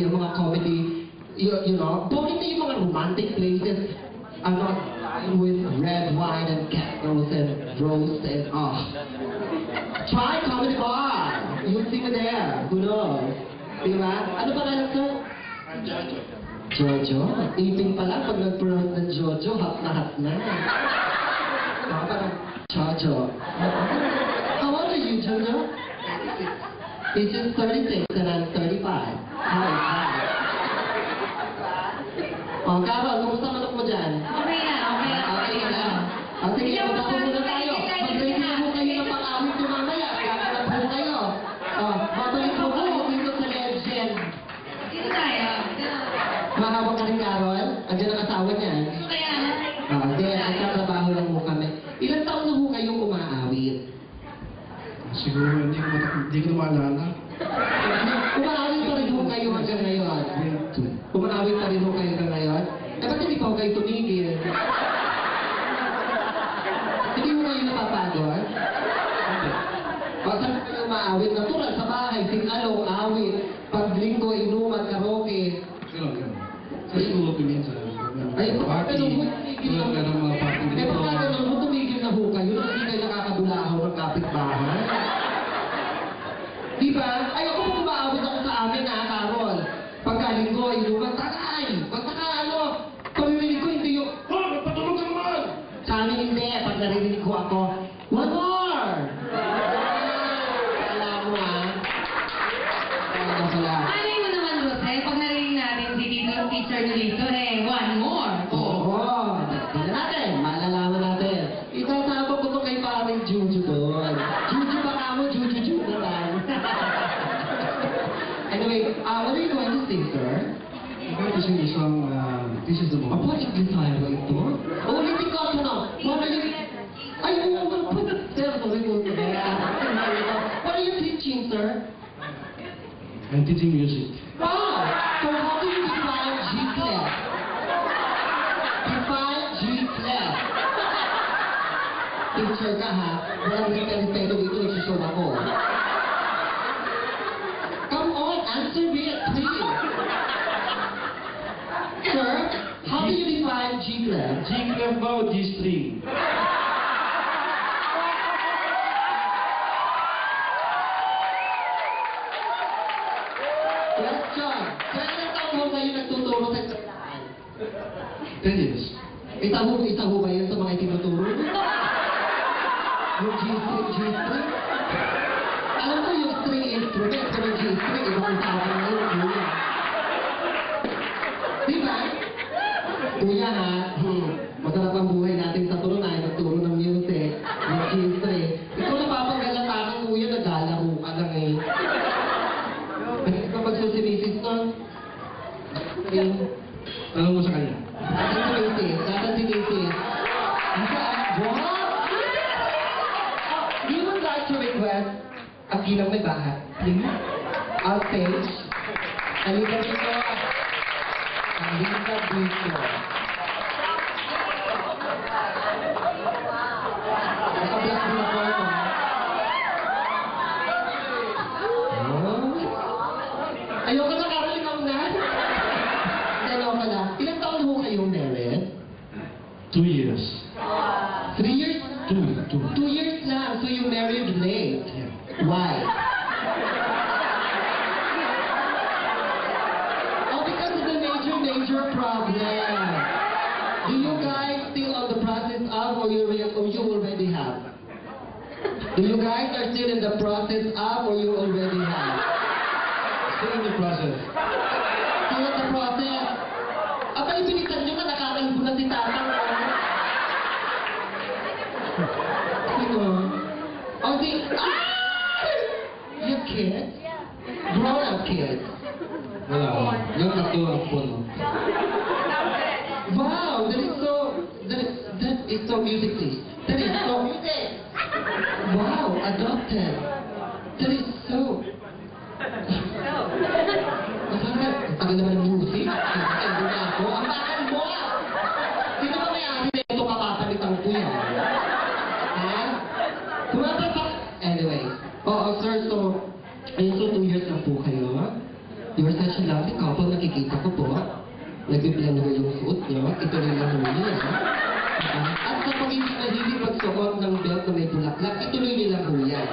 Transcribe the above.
yung mga comedy, you know, don't yung mga romantic places are not lined with red wine and candles and roast and try comedy bar. You'll see me there. Who knows? Diba? Ano pa nga sir? Jojo? Ipin pa lang pag nag-pronounce ng Jojo, hap na. Parang Jojo. How old are you, Jojo? He's just 36 and I'm 35. Hi. Oh, Carol, kumusta manok mo dyan? Okay na. Sige, magpapos muna tayo. Mag-ready na po kayo ng pang-awit nyo mamaya. Gaganap po kayo. Babalik po po dito sa Legend. Dito tayo. Mahawak ka rin, Carol. Andiyan ang asawa niya. Kaya na. Hindi, nagtatrabaho lang mo kami. Ilang taon na po kayong umaawit? Siguro hindi ko maalala. Umaawit pa rin po kayo hanggang ngayon. Umaawit pa rin po kayo hanggang ngayon. Ba't hindi pa kayo tumigil? Hindi mo kayo napapagod? Saan kayo umaawit? Natural sa bahay, singalong, awit, paglinggo, inuman, karaoke. Ganun. Sa siguro piminsan. Ay, Party. Tulad ka ng mga party Eh, dito. baka naman, tumigil na ho kayo, hindi kayo nakakadulaho ng kapitbahay. Diba? Ayoko po umaawit ako sa amin, Carol. Pagkaling ko, inuman, takay! Magtaka, pamimilig ko, hindi yung, magpatulog ka naman! Sa amin hindi, pag narinig ko ako, one more! Alam mo, Ano mo naman, Jose? Pag narinig natin si Tito, yung teacher nyo dito, one more. Oo. Tignan natin, malalaman natin. Itatapos ko ito kay paring Juju doon. Juju ba ka mo? Juju na lang. Anyway, what are you going to sing, sir? I'm going to sing the song, This is the Moment. Apa English tayo ba ito? Ulitin ko ako na. What are you... Ay, sir, sorry po. What are you teaching, sir? I'm teaching music. Wow! So how do you define G-clef? Define G-clef. Teacher ka ha? Walang respeto dito, nagsushow ako. Come on, answer me at please. Sir, how do you define G-clef? G-clef ba o G-string? Question. Sir, ilang taon ho kayo nagtuturo sa eskwelahan? 10 years. Isa ho ba yun sa mga itinuturo? Yung G-string? Alam ko yung string instrument, pero G-string, ibang usapan na yun. Diba? Kuya ha, masarap ang buhay natin sa turunan, nagturo ng music, yung G-string. Ikaw napapaggalatakan, kuya, naglalaro ka lang eh. Kapag susimisis to, Tanong mo sa kanya. Nasaan si Macy's? What? We would like to request ang Ginang May Bahat, please. On stage. Halika dito. Halika dito. Naka-black din ako ito. Ayoko na Carol, ikaw na. Ayoko na. Ilang taon ho kayong married? 2 years. 3 years? 2. 2 years lang, so you married late. Yeah. Why? Oh, because of the major problem. Do you guys still on the process of, or you already have? Do you guys are still in the process of, or you already have? Still in the process. Still in the process? Abay, pinitan nyo na nakakalimbo na si Tatang. Sino? Oh, you kids? Grown-up kids? Wala. Yung tatlo ang puno. Wow, that is so music, please. That is so music. Wow, adopted. That is so. Masarap. Tagal naman ng music. Sinasabi na ako. Ang tagal mo! Sino ba may-ari na ito kapapalitan ko yan? Ha? Kumapit pa. Anyway. Oo, sir, so, ayun, so 2 years na po kayo. You're such a lovely couple, nakikita ko po. Nagpiplan nyo yung suit nyo, ituloy lang nyo yun. At kapag hindi mahilig magsuot ng belt na may bulaklak, ituloy nyo lang ho yan.